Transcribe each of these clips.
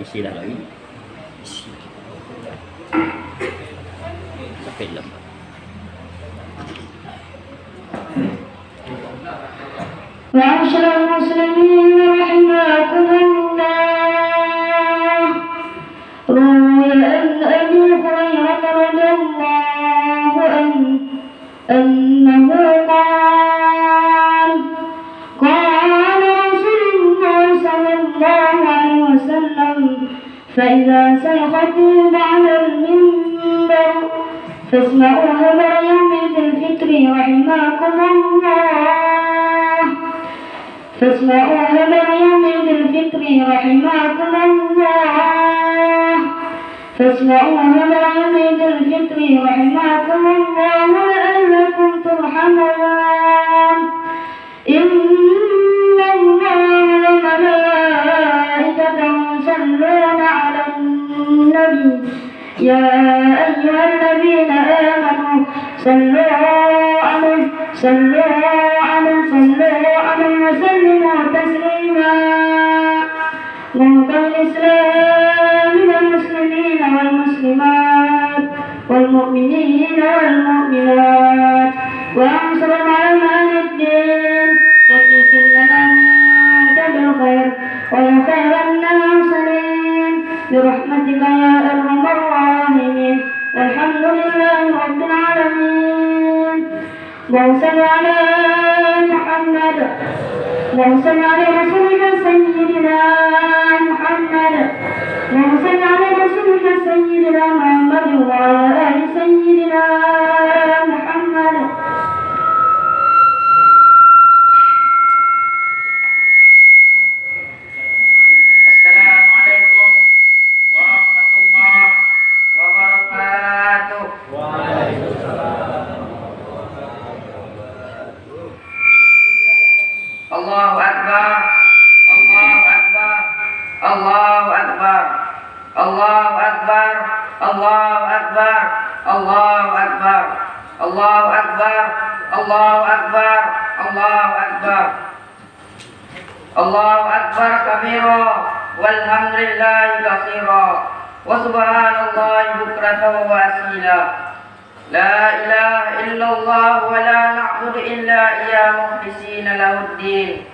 Isi dah lagi. Sakit lah. معاشر المسلمين رحمكم الله، روي عن أبي هريرة رضي الله عنه أنه قال قال رسول الله صلى الله عليه وسلم: فإذا سيخ الطوب على المنبر فاسمعوا خبر يوم الفطر رحمكم الله، فاسمعوا خبر يوم الفطر رحمكم الله، فاسمعوا خبر يوم الفطر رحمكم الله لعلكم ترحمون. إن الله وملائكته يصلون على النبي يا أيها الذين آمنوا صلوا عليه وسلموا تسليما. موقع الإسلام من المسلمين والمسلمات والمؤمنين والمؤمنات وأنصر على الدين وفي لنا منك بالخير ويا خير الناصرين برحمتك يا أرحم الراحمين. والحمد لله رب العالمين. اللهم صل على محمد، اللهم صل على رسولك سيدنا محمد، اللهم صل على رسولك سيدنا محمد وعلى آل سيدنا محمد. السلام عليكم ورحمة الله وبركاته. الله أكبر الله أكبر الله أكبر الله أكبر الله أكبر الله أكبر الله أكبر الله أكبر الله أكبر الله أكبر كبيرا والحمد لله كثيرا وسبحان الله بكرة وأصيلا. لا إله إلا الله ولا نعبد إلا إياه مخلصين له الدين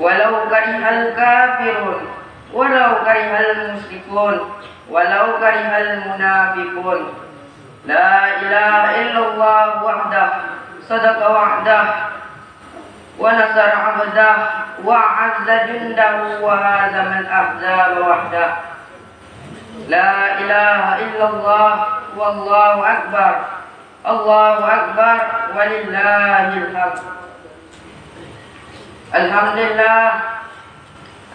ولو كره الكافرون ولو كره المشركون ولو كره المنافقون. لا إله إلا الله وحده صدق وعده ونصر عبده وأعز جنده وهزم الأحزاب وحده. لا إله إلا الله والله أكبر الله أكبر ولله الحمد. الحمد لله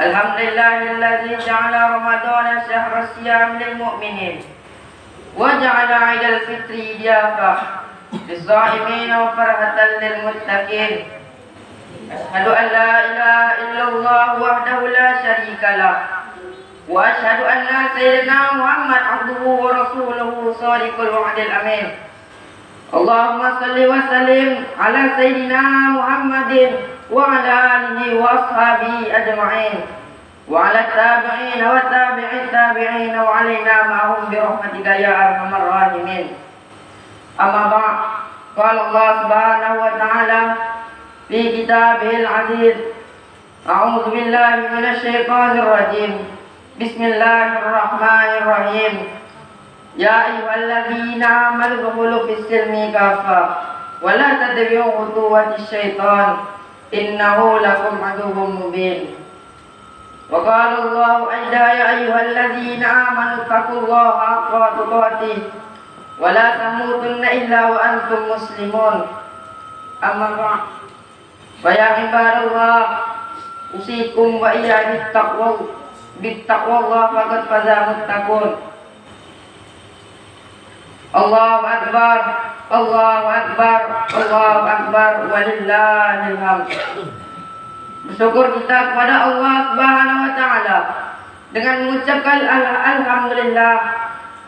الحمد لله الذي جعل رمضان شهر الصيام للمؤمنين وجعل عيد الفطر ضيافة للصائمين وفرحة للمتقين. أشهد أن لا إله إلا الله وحده لا شريك له وأشهد أن سيدنا محمد عبده ورسوله صادق الوعد الأمين. اللهم صل وسلم على سيدنا محمد وعلى آله وأصحابه أجمعين وعلى التابعين وتابع التابعين وعلينا معهم برحمتك يا أرحم الراحمين. أما بعد، قال الله سبحانه وتعالى في كتابه العزيز: أعوذ بالله من الشيطان الرجيم. بسم الله الرحمن الرحيم. يا أيها الذين آمنوا ادخلوا في السلم كافة ولا تتبعوا خطوات الشيطان إنه لكم عدو مبين. وقال الله أيضا: يا أيها الذين آمنوا اتقوا الله حق تقاته ولا تموتن إلا وأنتم مسلمون. أما بعد، فيا عباد الله أوصيكم وإياي بالتقوى الله فقد فاز المتقون. الله أكبر الله أكبر الله أكبر walillahil hamd. Bersyukur kita kepada Allah Subhanahu wa taala dengan mengucapkan alhamdulillah.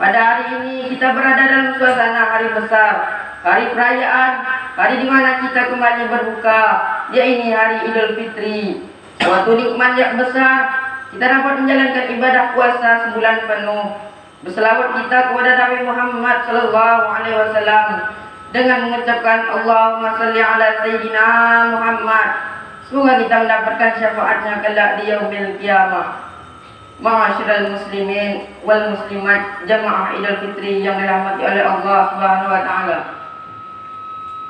Pada hari ini kita berada dalam suasana hari besar, hari perayaan, hari di mana kita kembali berbuka, yaitu hari Idul Fitri. Suatu nikmat yang besar kita dapat menjalankan ibadah puasa sebulan penuh. Berselawat kita kepada Nabi Muhammad sallallahu alaihi wasallam dengan mengucapkan Allahumma shalli ala sayyidina Muhammad. Semoga kita mendapatkan syafaatnya kelak di yaumil qiyamah. Ma'asyiral muslimin wal muslimat jamaah Idul Fitri yang dirahmati oleh Allah Subhanahu wa taala.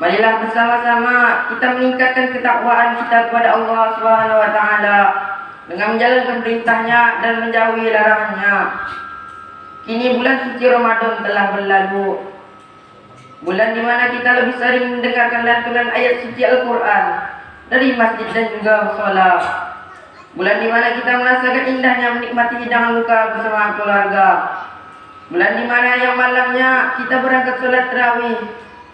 Marilah bersama-sama kita meningkatkan ketakwaan kita kepada Allah Subhanahu wa taala dengan menjalankan perintahnya dan menjauhi larangannya. Kini bulan suci Ramadan telah berlalu. Bulan di mana kita lebih sering mendengarkan lantunan ayat suci Al-Qur'an dari masjid dan juga mushola. Bulan di mana kita merasakan indahnya menikmati hidangan buka bersama keluarga. Bulan di mana yang malamnya kita berangkat sholat tarawih.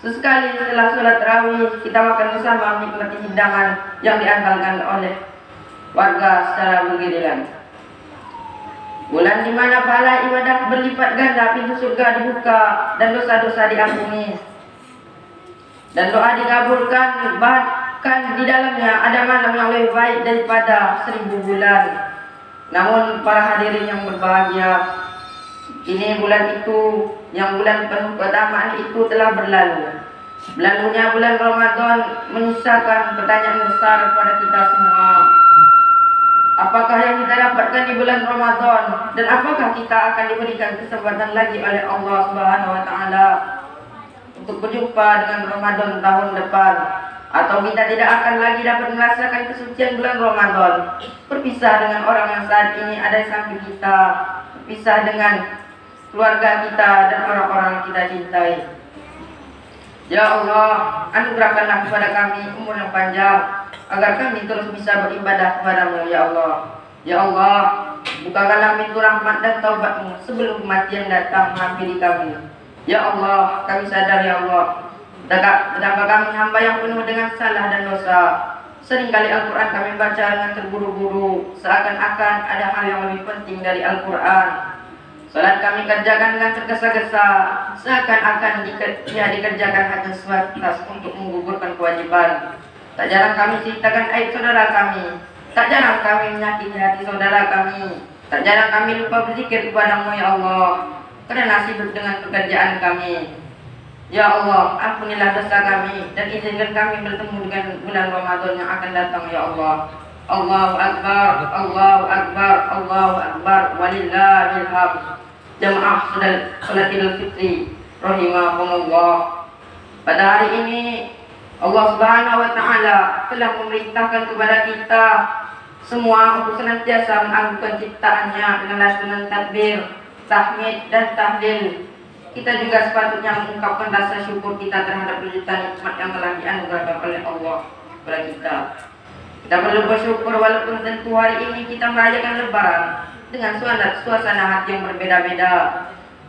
Sesekali setelah sholat tarawih kita makan bersama menikmati hidangan yang diantalkan oleh warga secara bergiliran. Bulan di mana pahala ibadah berlipat ganda, pintu surga dibuka dan dosa-dosa diampuni. Dan doa dikabulkan, bahkan di dalamnya ada malam yang lebih baik daripada 1000 bulan. Namun para hadirin yang berbahagia, ini bulan itu, yang bulan penuh keutamaan itu telah berlalu. Berlalunya bulan Ramadan menyisakan pertanyaan besar pada kita semua. Apakah yang kita dapatkan di bulan Ramadan, dan apakah kita akan diberikan kesempatan lagi oleh Allah Subhanahu wa taala untuk berjumpa dengan Ramadan tahun depan, atau kita tidak akan lagi dapat merasakan kesucian bulan Ramadan, berpisah dengan orang yang saat ini ada di samping kita, berpisah dengan keluarga kita dan orang-orang yang kita cintai. Ya Allah, anugerahkanlah kepada kami umur yang panjang agar kami terus bisa beribadah kepadamu, ya Allah. Ya Allah, bukakanlah pintu rahmat dan taubatmu sebelum kematian datang menghampiri kami. Ya Allah, kami sadar ya Allah, betapa kami hamba yang penuh dengan salah dan dosa. Seringkali Al-Quran kami baca dengan terburu-buru, seakan-akan ada hal yang lebih penting dari Al-Quran. Salat kami kerjakan dengan tergesa-gesa, seakan-akan dikerjakan hanya sebatas untuk menggugurkan kewajiban. Tak jarang kami ceritakan aib saudara kami, tak jarang kami menyakiti hati saudara kami, tak jarang kami lupa berzikir kepadamu ya Allah, karena sibuk dengan pekerjaan kami. Ya Allah, ampunilah dosa kami dan izinkan kami bertemu dengan bulan Ramadan yang akan datang ya Allah. Allahu Akbar, Allahu Akbar, Allahu Akbar, walillahil hamd. Jamaah salat Idul Fitri rahimahumullah. Pada hari ini Allah Subhanahu wa taala telah memerintahkan kepada kita semua untuk senantiasa mengagungkan ciptaannya dengan lantunan takbir, tahmid dan tahlil. Kita juga sepatutnya mengungkapkan rasa syukur kita terhadap kejutan nikmat yang telah dianugerahkan oleh Allah kepada kita. Kita perlu bersyukur walaupun tentu hari ini kita merayakan Lebaran dengan suasana hati yang berbeda-beda.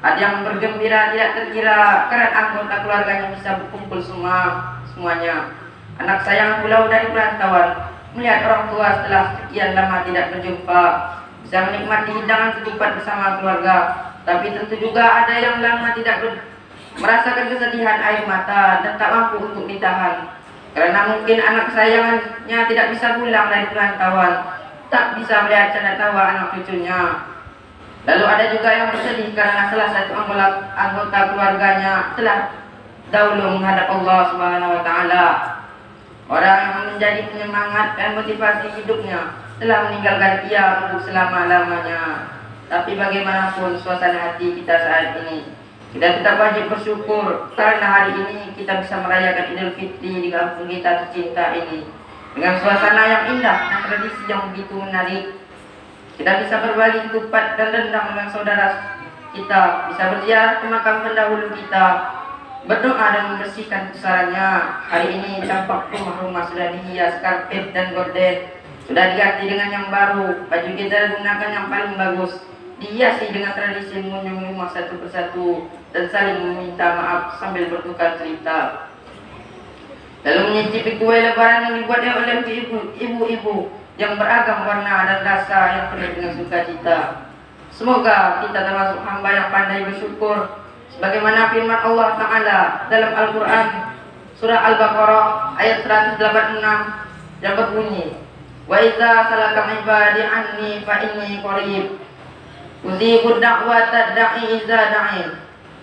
Ada yang bergembira tidak terkira karena anggota keluarganya bisa berkumpul semuanya. Anak sayang pulau dari perantauan melihat orang tua setelah sekian lama tidak berjumpa, bisa menikmati hidangan ketupat bersama keluarga. Tapi tentu juga ada yang lama tidak merasakan kesedihan air mata dan tak mampu untuk ditahan, karena mungkin anak kesayangannya tidak bisa pulang dari perantauan, tak bisa melihat canda tawa anak cucunya. Lalu ada juga yang bersedih karena salah satu anggota keluarganya telah dahulu menghadap Allah Subhanahu wa taala. Orang yang menjadi penyemangat dan motivasi hidupnya telah meninggalkan ia untuk selama-lamanya. Tapi bagaimanapun suasana hati kita saat ini, kita tetap wajib bersyukur karena hari ini kita bisa merayakan Idul Fitri di kampung kita tercinta ini dengan suasana yang indah dan tradisi yang begitu menarik. Kita bisa berbagi ketupat dan rendang dengan saudara kita, bisa berziarah ke makam pendahulu kita, berdoa dan membersihkan pusarannya. Hari ini tampak rumah-rumah sudah dihias karpet dan gorden, sudah diganti dengan yang baru, baju kita gunakan yang paling bagus, dihiasi dengan tradisi mengunjungi rumah satu persatu dan saling meminta maaf sambil bertukar cerita. Lalu menyicipi kue lebaran yang dibuat oleh ibu-ibu yang beragam warna dan rasa yang penuh dengan sukacita. Semoga kita termasuk hamba yang pandai bersyukur, sebagaimana firman Allah Ta'ala dalam Al-Quran surah Al-Baqarah ayat 186 yang berbunyi, Wa idza salaka ibadi anni fa inni qarib. Ujibu da'wata da'i idza da'in.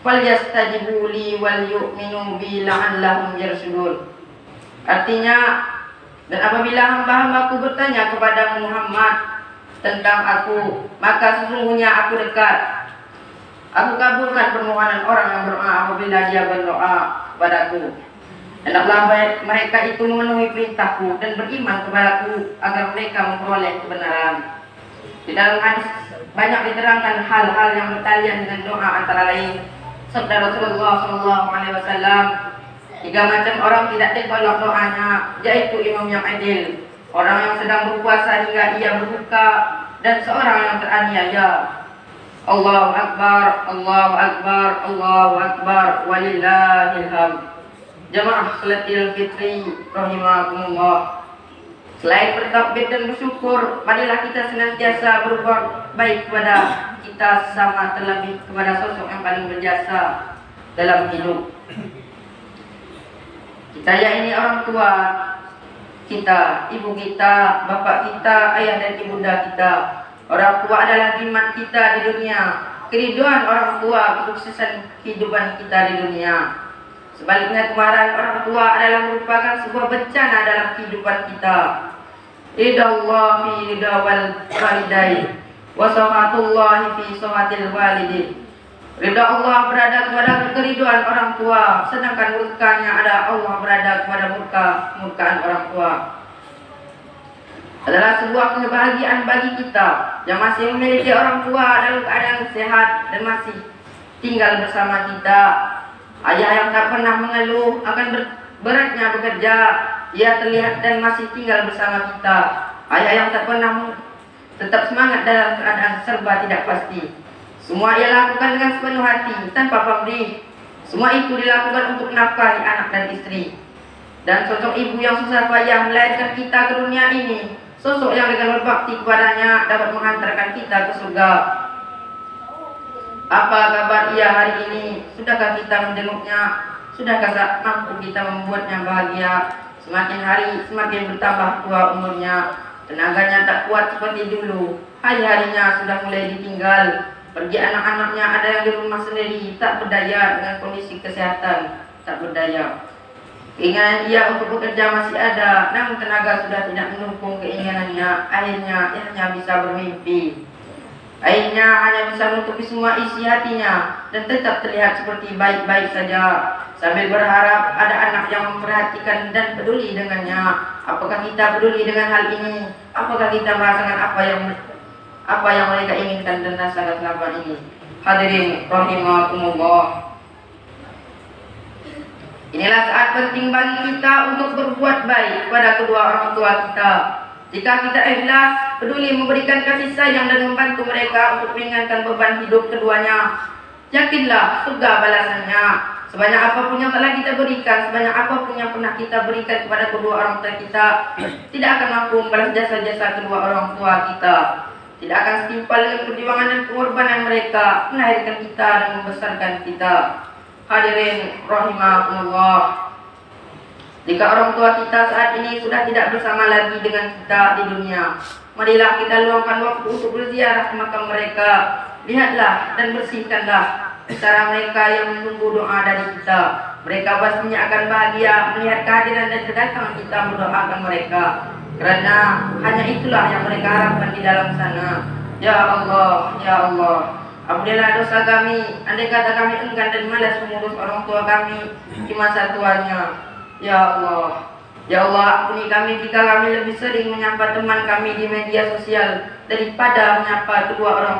Falyastajibu li wal yu'minu bi la'allahum yarshudun. Artinya, dan apabila hamba-hambaku bertanya kepada Muhammad tentang aku, maka sesungguhnya aku dekat. Aku kabulkan permohonan orang yang berdoa apabila dia berdoa kepadaku. Hendaklah mereka itu memenuhi perintahku dan beriman kepadaku agar mereka memperoleh kebenaran. Di dalam hadis banyak diterangkan hal-hal yang bertalian dengan doa, antara lain sabda Rasulullah SAW, 3 macam orang tidak ditolak doanya, yaitu imam yang adil, orang yang sedang berpuasa hingga ia berbuka, dan seorang yang teraniaya. Allahu Akbar, Allahu Akbar, Allahu Akbar, walillahil hamd. Jamaah salat Idul Fitri rahimakumullah. Selain bertakbir dan bersyukur, marilah kita senantiasa berbuat baik kepada kita sesama, terlebih kepada sosok yang paling berjasa dalam hidup kita, yakni orang tua kita, ibu kita, bapak kita, ayah dan ibunda kita. Orang tua adalah jimat kita di dunia, keriduan orang tua, kesuksesan kehidupan kita di dunia. Sebaliknya kemarahan orang tua adalah merupakan sebuah bencana dalam kehidupan kita. Ridallah fi ridawal walidain, wa sawatullahi fi sawatil walidin. Ridha Allah berada kepada keriduan orang tua, sedangkan murkanya ada Allah berada kepada murkaan orang tua. Adalah sebuah kebahagiaan bagi kita yang masih memiliki orang tua dalam keadaan sehat dan masih tinggal bersama kita. Ayah yang tak pernah mengeluh akan beratnya bekerja, ia terlihat dan masih tinggal bersama kita. Ayah yang tak pernah tetap semangat dalam keadaan serba tidak pasti. Semua ia lakukan dengan sepenuh hati, tanpa pamrih. Semua itu dilakukan untuk menafkahi anak dan istri. Dan sosok ibu yang susah payah melahirkan kita ke dunia ini, sosok yang dengan berbakti kepadanya dapat menghantarkan kita ke surga. Apa kabar ia hari ini? Sudahkah kita menjenguknya? Sudahkah mampu kita membuatnya bahagia? Semakin hari semakin bertambah tua umurnya, tenaganya tak kuat seperti dulu. Hari-harinya sudah mulai ditinggal. Pergi anak-anaknya, ada yang di rumah sendiri, tak berdaya dengan kondisi kesehatan, tak berdaya. Keinginan ia untuk bekerja masih ada, namun tenaga sudah tidak mendukung keinginannya. Akhirnya ia hanya bisa bermimpi. Akhirnya hanya bisa menutupi semua isi hatinya dan tetap terlihat seperti baik-baik saja, sambil berharap ada anak yang memperhatikan dan peduli dengannya. Apakah kita peduli dengan hal ini? Apakah kita merasakan apa yang mereka inginkan dan rasakan selama ini? Hadirin rahimakumullah. Inilah saat penting bagi kita untuk berbuat baik kepada kedua orang tua kita. Jika kita ikhlas, peduli memberikan kasih sayang dan membantu mereka untuk meringankan beban hidup keduanya, yakinlah surga balasannya. Sebanyak apapun yang telah kita berikan, sebanyak apapun yang pernah kita berikan kepada kedua orang tua kita, tidak akan mampu membalas jasa-jasa kedua orang tua kita. Tidak akan setimpal dengan perjuangan dan pengorbanan mereka melahirkan kita dan membesarkan kita. Hadirin rahimakumullah. Jika orang tua kita saat ini sudah tidak bersama lagi dengan kita di dunia, marilah kita luangkan waktu untuk berziarah ke makam mereka. Lihatlah dan bersihkanlah cara mereka yang menunggu doa dari kita. Mereka pastinya akan bahagia melihat kehadiran dan kedatangan kita mendoakan mereka, karena hanya itulah yang mereka harapkan di dalam sana. Ya Allah, Ya Allah, ampunilah dosa kami, andai kata kami enggan dan malas mengurus orang tua kami di masa tuanya. Ya Allah, Ya Allah, ampuni kami jika kami lebih sering menyapa teman kami di media sosial daripada menyapa kedua orang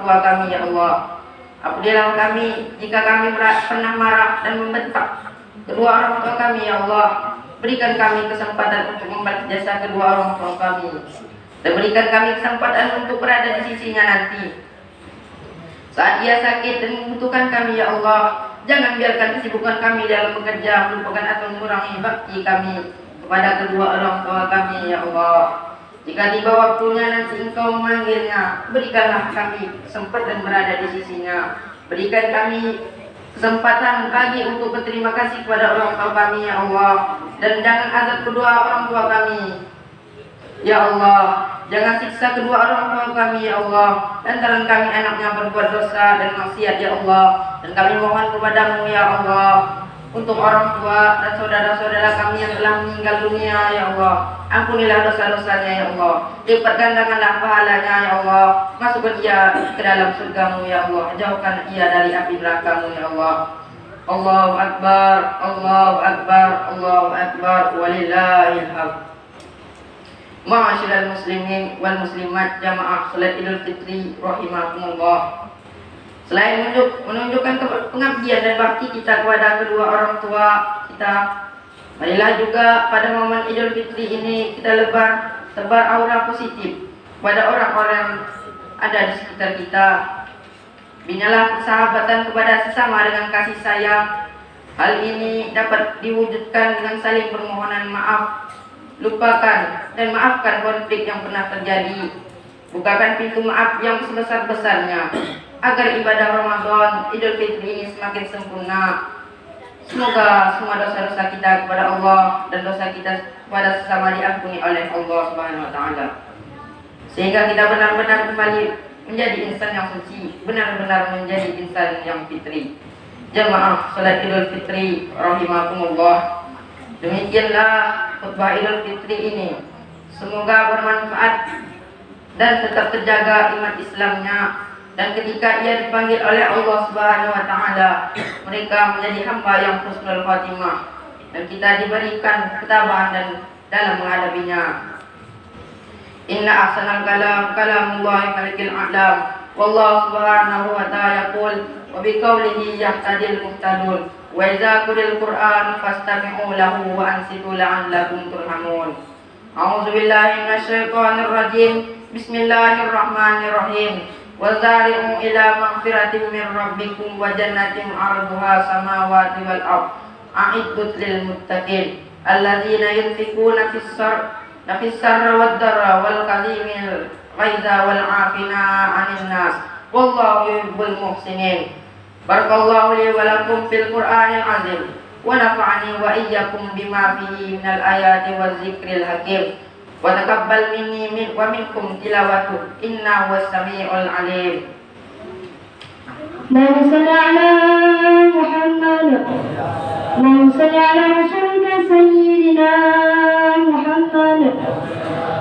tua kami. Ya Allah, ampunilah kami jika kami pernah marah dan membentak kedua orang tua kami. Ya Allah, berikan kami kesempatan untuk membalas jasa kedua orang tua kami, dan berikan kami kesempatan untuk berada di sisinya nanti saat ia sakit dan membutuhkan kami. Ya Allah, jangan biarkan kesibukan kami dalam bekerja melupakan atau mengurangi bakti kami kepada kedua orang tua kami. Ya Allah, jika tiba waktunya nanti Engkau memanggilnya, berikanlah kami kesempatan berada di sisinya. Berikan kami kesempatan pagi untuk berterima kasih kepada orang tua kami. Ya Allah, dan jangan azab kedua orang tua kami. Ya Allah, jangan siksa kedua orang tua kami ya Allah, lantaran kami anaknya berbuat dosa dan maksiat ya Allah. Dan kami mohon kepadamu ya Allah, untuk orang tua dan saudara-saudara kami yang telah meninggal dunia ya Allah, ampunilah dosa-dosanya ya Allah, lipat gandakanlah pahalanya ya Allah, masukkan ia ke dalam surgamu ya Allah, jauhkan ia dari api nerakamu ya Allah. Allahu Akbar, Allahu Akbar, Allahu Akbar, walillahil hamd. Ma'asyiral muslimin wal muslimat jamaah salat Idul Fitri rahimakumullah. Selain menunjukkan pengabdian dan bakti kita kepada kedua orang tua kita, marilah juga pada momen Idul Fitri ini kita tebar aura positif kepada orang-orang yang ada di sekitar kita. Binalah persahabatan kepada sesama dengan kasih sayang. Hal ini dapat diwujudkan dengan saling permohonan maaf, lupakan dan maafkan konflik yang pernah terjadi. Bukakan pintu maaf yang sebesar-besarnya agar ibadah Ramadan Idul Fitri ini semakin sempurna. Semoga semua dosa-dosa kita kepada Allah dan dosa kita kepada sesama diampuni oleh Allah Subhanahu wa taala. Sehingga kita benar-benar kembali menjadi insan yang suci, benar-benar menjadi insan yang fitri. Jamaah salat Idul Fitri rahimakumullah. Demikianlah khutbah Idul Fitri ini. Semoga bermanfaat dan tetap terjaga iman Islamnya, dan ketika ia dipanggil oleh Allah Subhanahu wa taala, mereka menjadi hamba yang husnul khatimah, dan kita diberikan ketabahan dan dalam menghadapinya. Inna ahsanal kalam kalamullahi malikil a'lam. Wallahu subhanahu wa ta'ala yaqul wa biqaulihi yahtadil muhtadun. Wa idza quril Qur'an fastami'u lahu wa ansitu la'allakum turhamun. A'udzu billahi minasyaitonir rajim. Bismillahirrahmanirrahim. Wa zari'u ila maghfiratin min rabbikum wa jannatin 'arduha samawati wal ardh. A'iddat lil muttaqin alladzina yunfikuna fis sarra wad darra wal kadhimil ghaidha wal 'afina 'anil nas wallahu yuhibbul muhsinin. Barakallahu li wa lakum fil Qur'anil azim wa nafa'ani wa iyyakum bima fihi minal ayati waz zikril hakim. Wa taqabbal minni wa minkum tilawatu innahu was-sami'ul 'alim. اللهم صل على محمد اللهم صل على رسولك سيدنا محمد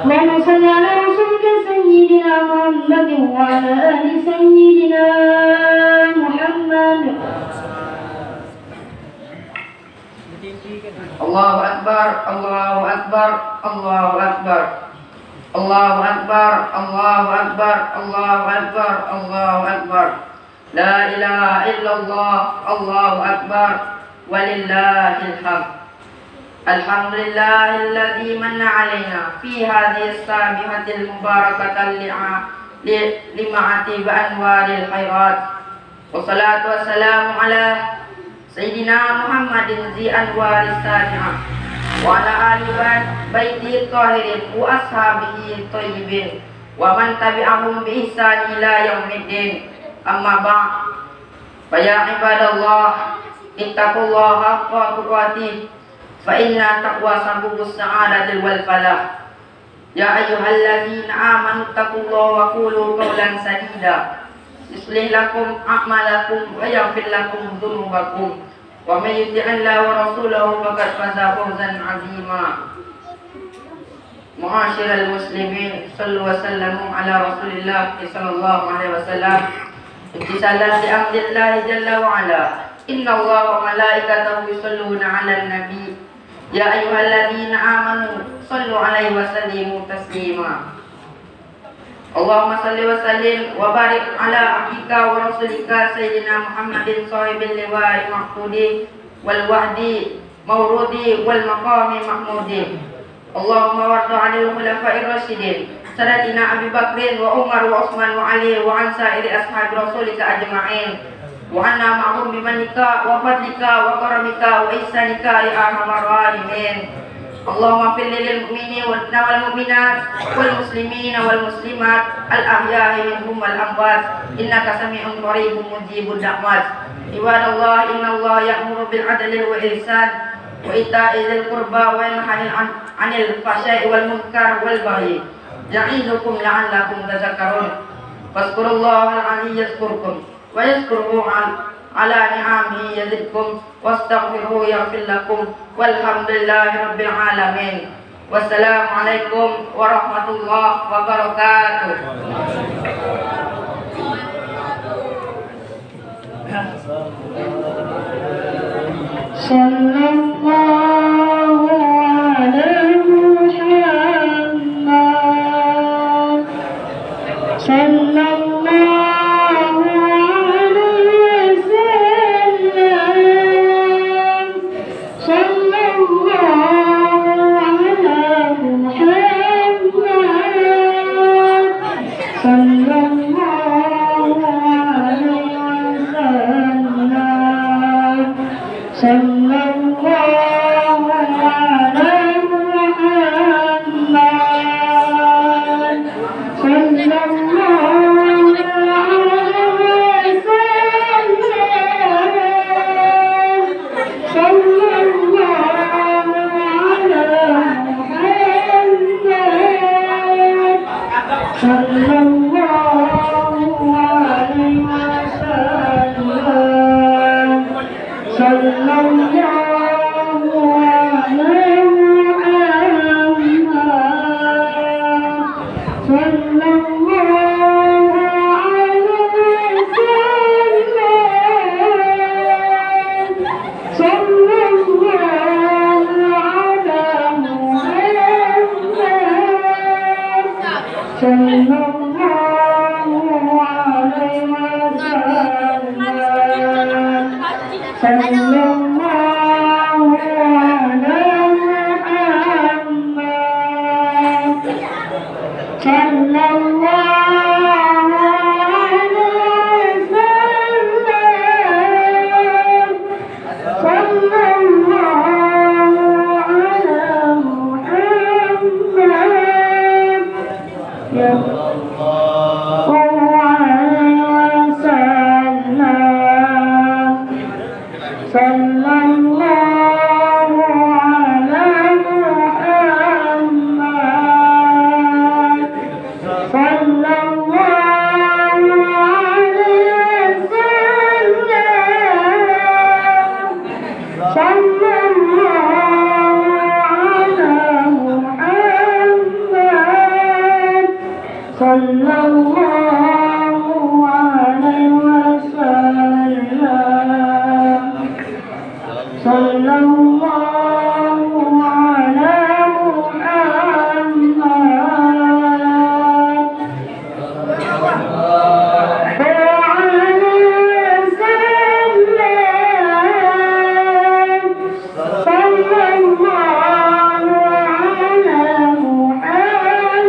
اللهم صل على رسولك سيدنا محمد وعلى آل سيدنا محمد. Allahu Akbar, Allahu Akbar, Allahu Akbar. Allahu Akbar, Allahu Akbar, Allahu Akbar, Allahu Akbar. La ilaha illallah, Allahu Akbar, walillahil hamd. Alhamdulillahilladzi manna alaina fi hadhihi as-sabihatil mubarakati lima'ati wa anwaril khairat. Wassalatu wassalamu ala Sayyidina Muhammadin zi anwaris sadi'ah wa ala ali baiti tahirin wa ashabihi thayyibin wa man tabi'ahum bi ihsan ila yaumiddin. Amma ba'd. Fa ya ibadallah ittaqullaha haqqa tuqatih fa inna taqwa sabubus sa'adatil wal falah. Ya ayyuhalladzina amanu taqullaha wa qulu qawlan sadida yuslih lakum a'malakum wa yaghfir lakum dhunubakum wa may yuti'illaha wa rasulahu faqad faza fawzan 'azima. Ma'asyiral muslimin, sallu wa sallamu ala Rasulillah sallallahu alaihi wasallam. Imtisalan li amrillah jalla wa ala. Inna Allah wa malaikatahu yusalluna 'alan nabi. Ya ayyuhalladzina amanu sallu 'alaihi wa sallimu taslima. Allahumma salli wa sallim wa barik ala abdika wa rasulika sayyidina Muhammadin sahibil liwa'i mahmudi wal wahdi mawrudi wal maqami mahmudi. Allahumma warda 'anil khulafa'ir rasyidin Sadatina Abi Bakrin wa Umar wa Utsman wa Ali wa an sa'iri ashabi rasulika ajma'in wa anna ma'hum bimanika wa fadlika wa karamika wa ihsanika ya arhamar rahimin. Allahumma fil lil mu'minin wal mu'minat wal muslimin wal muslimat al ahya'i minhum wal amwat innaka sami'un qaribun mujibud da'wat. Ibadallah, innallaha ya'muru bil 'adli wal ihsan وإيتاء ذي القربى وينهى عن الفحشاء والمنكر والبغي يعظكم لعلكم تذكرون فاذكروا الله العلي يذكركم ويذكره على نعمه يزدكم واستغفروه يغفر لكم والحمد لله رب العالمين والسلام عليكم ورحمة الله وبركاته. Sallallahu alaihi Muhammad. Sallallahu alaihi wasallam. Sallallahu ala Muhammad. Sallallahu alaihi wasallam. Sallallahu ala Muhammad. Sallallahu alaihi wasallam. Sallallahu ala Muhammad. Sallallahu alaihi wasallam. Sallallahu alaihi Muhammad. Sallallahu alaihi wasallam. Sallallahu ala Muhammad. Sallallahu alaihi wasallam. Sallallahu ala Muhammad. Sallallahu alaihi wasallam. Sallallahu ala Muhammad. Ya Sallallahu ala Muhammad. Sallallahu alaihi wasallam.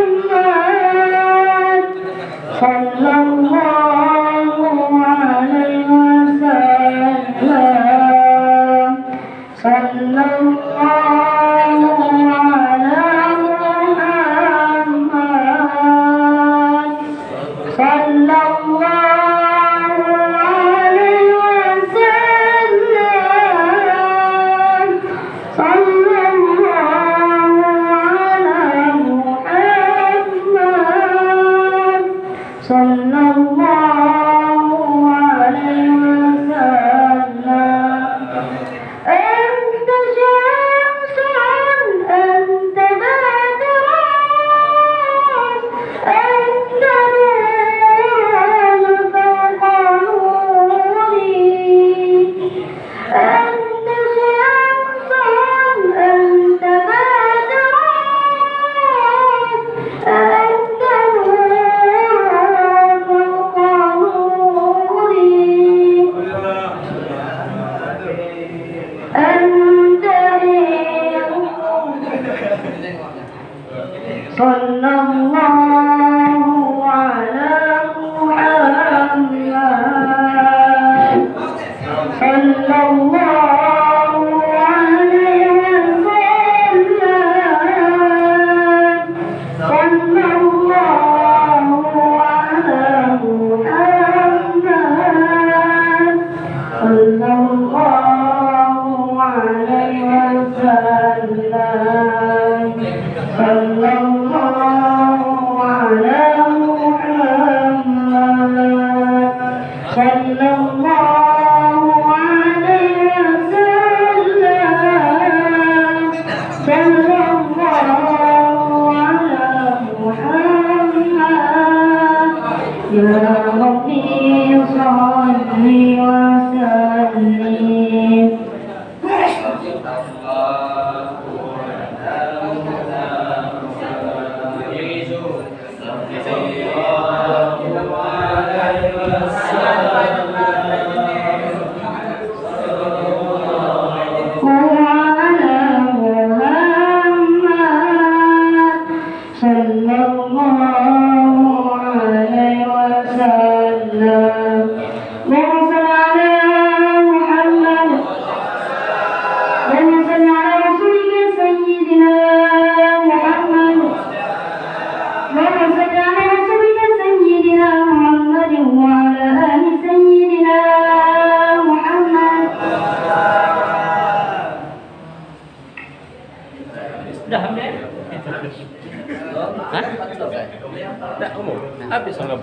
Sallallahu ala Muhammad. Sallallahu alaihi wasallam. Sallallahu ala Muhammad. يا ربي صل وسلم وعلى محمد صلى الله عليه وسلم اللهم صل على محمد اللهم صل على رسولك سيدنا محمد اللهم صل على رسولك سيدنا محمد وعلى آل سيدنا محمد. Sudah hamil? Hah? Tidak umum. Habis sama